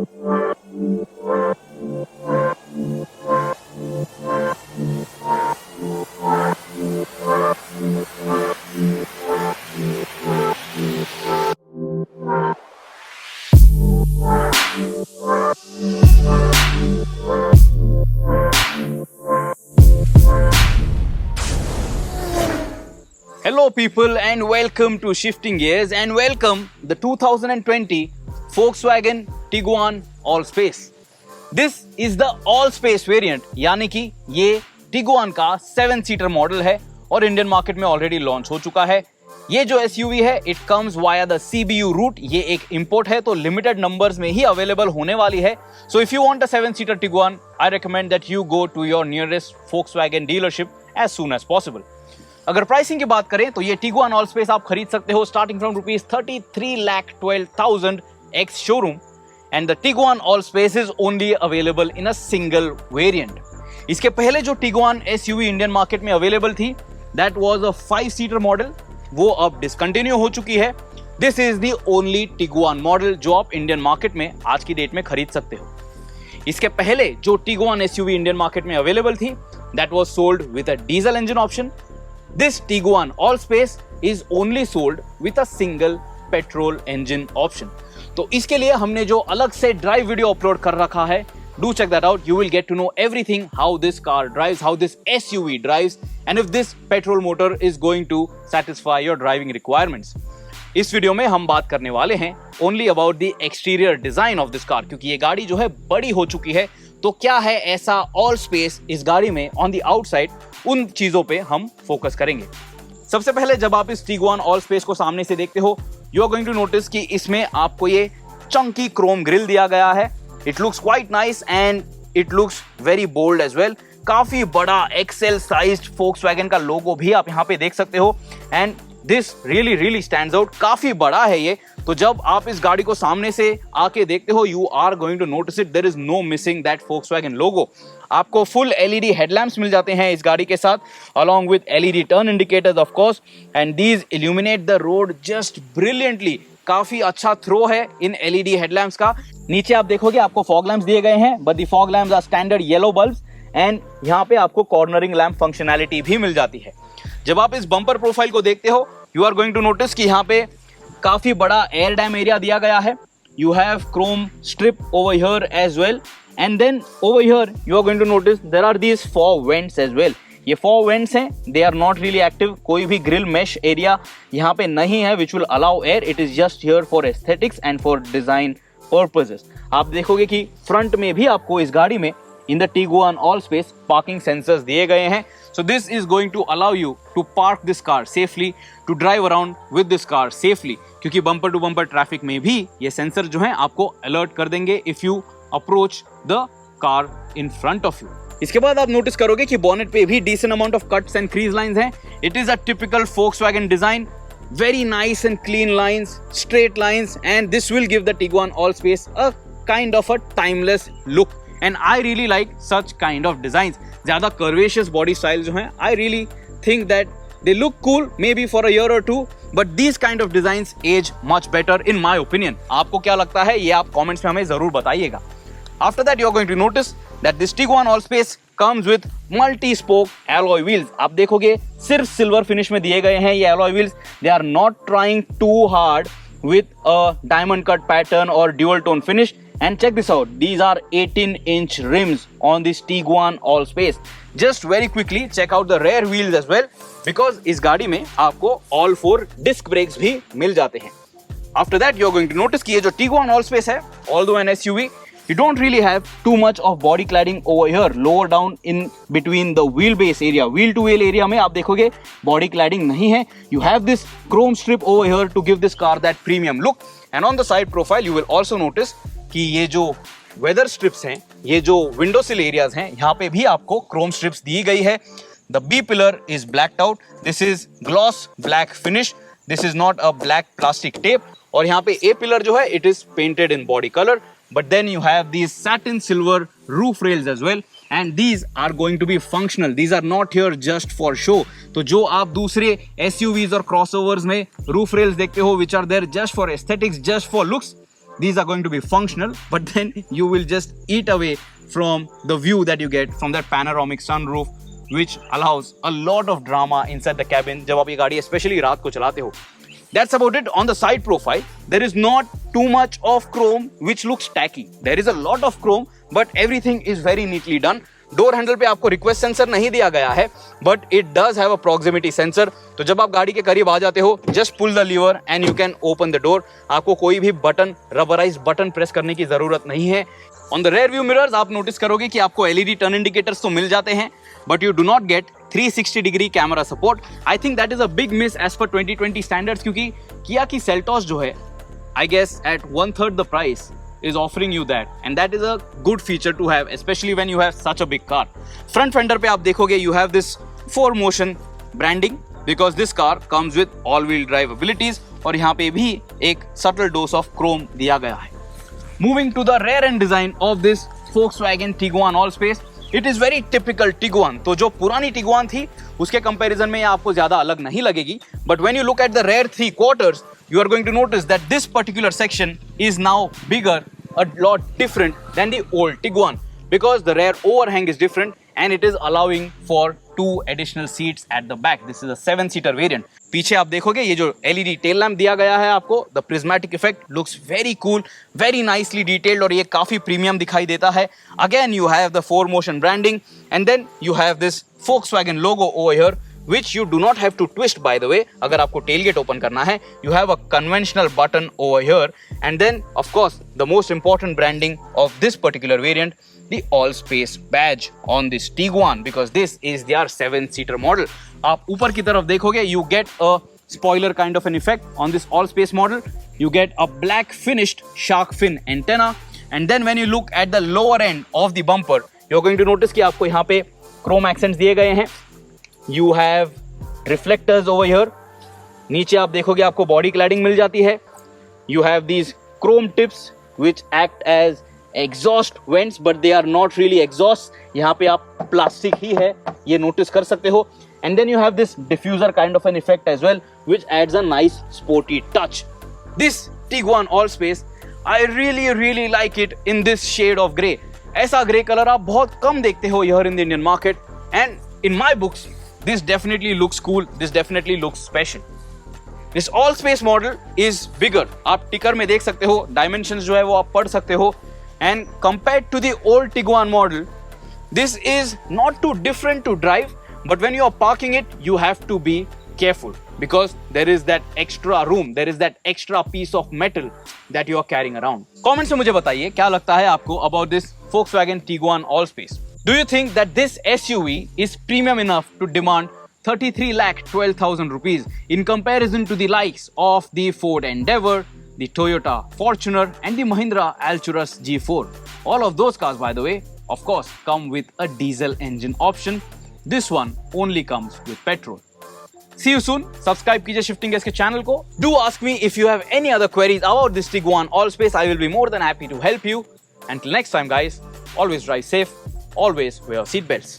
Hello people and welcome to Shifting Gears and welcome the 2020 Volkswagen Tiguan Allspace. This is the Allspace variant, यानी कि ये Tiguan का 7-सीटर model है और Indian market में already launch हो चुका है. ये जो SUV है it comes via the CBU route. ये एक इंपोर्ट है तो लिमिटेड नंबर्स में ही अवेलेबल होने वाली है. So if you want a 7-सीटर Tiguan, I recommend that you go to your nearest Volkswagen dealership as soon as possible. अगर प्राइसिंग की बात करें तो ये Tiguan Allspace आप खरीद सकते हो starting from ₹33,12,000 ex showroom and the Tiguan Allspace is only available in a single variant. इसके पहले जो Tiguan SUV इंडियन मार्केट में अवेलेबल थी दैट वाज अ 5-सीटर मॉडल. वो अब डिसकंटिन्यू हो चुकी है. This is the only Tiguan model जो आप इंडियन मार्केट में आज की डेट में खरीद सकते हो. इसके पहले जो Tiguan SUV इंडियन मार्केट में अवेलेबल थी that was sold with a diesel engine option. This Tiguan Allspace is only sold with a single petrol engine option. तो इसके लिए हमने जो अलग से ड्राइव वीडियो अपलोड कर रखा है, do check that out. You will get to know everything how this car drives, how this SUV drives, and if this petrol motor is going to satisfy your driving requirements. इस video में हम बात करने वाले हैं only about the exterior design of this car, क्योंकि ये गाड़ी जो है बड़ी हो चुकी है. तो क्या है ऐसा Allspace इस गाड़ी में ऑन द आउटसाइड, उन चीजों पे हम फोकस करेंगे. सबसे पहले जब आप इस Tiguan Allspace को सामने से देखते हो you are going to notice कि इसमें आपको ये चंकी क्रोम ग्रिल दिया गया है. It looks quite nice and it looks very bold as well. काफी बड़ा एक्सेल साइज्ड Volkswagen का लोगो भी आप यहाँ पे देख सकते हो and this really stands out. काफी बड़ा है ये. तो जब आप इस गाड़ी को सामने से आके देखते हो you are going to notice it. There is no missing that Volkswagen logo. आपको फुल LED हेडलैम्प्स मिल जाते हैं इस गाड़ी के साथ along with LED turn indicators of course and these illuminate the road just brilliantly. काफी अच्छा थ्रो है इन LED हेडलैम्प्स का. नीचे आप देखोगे आपको फॉग लैम्प्स दिए गए हैं but the fog lamps are standard yellow bulbs and यहाँ पे आपको कॉर्नरिंग लैम्प फंक्शनैलिटी भी मिल जाती है. जब आप इस बम्पर प्रोफाइल को देखते हो you are going to notice कि यहाँ पे काफी बड़ा एयर डैम एरिया दिया गया है. You have chrome strip over here as well, and then over here you are going to notice there are these 4 vents as well. ये 4 vents हैं, they are not really active. कोई भी grill mesh area यहाँ पे नहीं है which will allow air. It is just here for aesthetics and for design purposes. आप देखोगे कि फ्रंट में भी आपको इस गाड़ी में in the Tiguan Allspace parking sensors दिए गए हैं. So this is going to allow you to park this car safely, to drive around with this car safely. क्योंकि बम्पर टू बम्पर ट्रैफिक में भी ये सेंसर जो हैं आपको अलर्ट कर देंगे if you approach the car in front of you. इसके बाद आप नोटिस करोगे कि बॉनेट पे भी decent amount of cuts and crease lines हैं. It is a typical Volkswagen design. Very nice and clean lines, straight lines, and this will give the Tiguan Allspace a kind of a timeless look. And I really like such kind of designs. ज़्यादा curvaceous body style जो हैं, I really think that they look cool maybe for a year or two, but these kind of designs age much better in my opinion. आपको क्या लगता है ये आप comments में हमें ज़रूर बताइएगा. After that you are going to notice that this Tiguan Allspace comes with multi-spoke alloy wheels. आप देखोगे सिर्फ सिल्वर फिनिश में दिए गए हैं ये alloy wheels. They are not trying too hard with a diamond cut pattern or dual tone finish. And check this out, these are 18-inch rims on this Tiguan Allspace. Just very quickly check out the rear wheels as well because इस गाड़ी में आपको all 4 disc brakes भी मिल जाते हैं. After that you are going to notice कि ये जो Tiguan Allspace है, although an SUV, you don't really have too much of body cladding over here, lower down in between the wheelbase area. Wheel to wheel area में आप देखोगे body cladding नहीं है. You have this chrome strip over here to give this car that premium look. And on the side profile you will also notice कि ये जो weather strips हैं, ये जो विंडो सिल एरियाज हैं, यहाँ पे भी आपको क्रोम स्ट्रिप्स दी गई है. The B pillar is blacked out. This is gloss black finish. This is not a black plastic tape. और यहाँ पे ए पिलर जो है it is painted in body colour. But then you have these satin silver roof rails as well and these are going to be functional. These are not here just for show. तो जो आप दूसरे SUVs और crossovers में roof rails देखते हो which are there just for aesthetics, just for looks, these are going to be functional, but then you will just eat away from the view that you get from that panoramic sunroof, which allows a lot of drama inside the cabin जब आप ये गाड़ी especially रात को चलाते हो. That's about it on the side profile. There is not too much of chrome which looks tacky. There is a lot of chrome, but everything is very neatly done. Door handle पे आपको request sensor नहीं दिया गया है, but it does have a proximity sensor. तो जब आप गाड़ी के करीब आ जाते हो, just pull the lever and you can open the door. आपको कोई भी बटन, रबराइज बटन प्रेस करने की जरूरत नहीं है. On the rear view mirrors आप नोटिस करोगे कि आपको एलईडी टर्न इंडिकेटर्स तो मिल जाते हैं, but you do not get 360 degree camera support. I think that is a big miss as per 2020 standards, क्योंकि किया की सेल्टॉस जो है, I guess at 1/3 the price is offering you that, and that is a good feature to have, especially when you have such a big car. Front fender पे आप देखोगे you have this 4Motion branding because this car comes with all-wheel drive abilities, और यहाँ पे भी एक subtle dose of chrome दिया गया है. Moving to the rear end design of this Volkswagen Tiguan Allspace, it is very typical Tiguan. तो जो पुरानी Tiguan थी उसके कंपैरिजन में ये आपको ज्यादा अलग नहीं लगेगी, but when you look at the rear 3 quarters, you are going to notice that this particular section is now bigger, a lot different than the old Tiguan, because the rear overhang is different and it is allowing for 2 additional seats at the back. This is a 7-seater variant. पीछे आप देखोगे ये जो LED tail lamp दिया गया है आपको, the prismatic effect looks very cool, very nicely detailed, और ये काफी प्रीमियम दिखाई देता है. Again you have the 4Motion branding, and then you have this Volkswagen logo over here, which you do not have to twist, by the way. अगर आपको tailgate open करना है, you have a conventional button over here, and then of course the most important branding of this particular variant, the Allspace badge on this Tiguan, because this is their 7-seater model. आप ऊपर की तरफ देखोगे, you get a spoiler kind of an effect on this Allspace model. You get a black finished shark fin antenna, and then when you look at the lower end of the bumper, you're going to notice कि आपको यहाँ पे chrome accents दिए गए हैं. You have reflectors over here. नीचे आप देखोगे आपको बॉडी क्लैडिंग मिल जाती है. You have these chrome tips which act as exhaust vents, but they are not really exhaust. यहाँ पे आप प्लास्टिक ही है, ये नोटिस कर सकते हो. And then you have this diffuser kind of an effect as well, which adds a nice sporty touch. This Tiguan Allspace, I really like it in this shade of grey. ऐसा grey colour आप बहुत कम देखते हो here in the Indian market, and in my books this definitely looks cool, this definitely looks special. This Allspace model is bigger. आप टिकर में देख सकते हो, dimensions जो है वो आप पढ़ सकते हो, and compared to the old Tiguan model, this is not too different to drive, but when you are parking it, you have to be careful because there is that extra room, there is that extra piece of metal that you are carrying around. Comments में मुझे बताइए क्या लगता है आपको about this Volkswagen Tiguan Allspace. Do you think that this SUV is premium enough to demand 33,12,000 rupees in comparison to the likes of the Ford Endeavour, the Toyota Fortuner and the Mahindra Alturas G4? All of those cars, by the way, of course, come with a diesel engine option. This one only comes with petrol. See you soon. Subscribe कीजिए Shifting Gears के channel को. Do ask me if you have any other queries about this Tiguan Allspace. I will be more than happy to help you. Until next time, guys, always drive safe. Always wear seatbelts.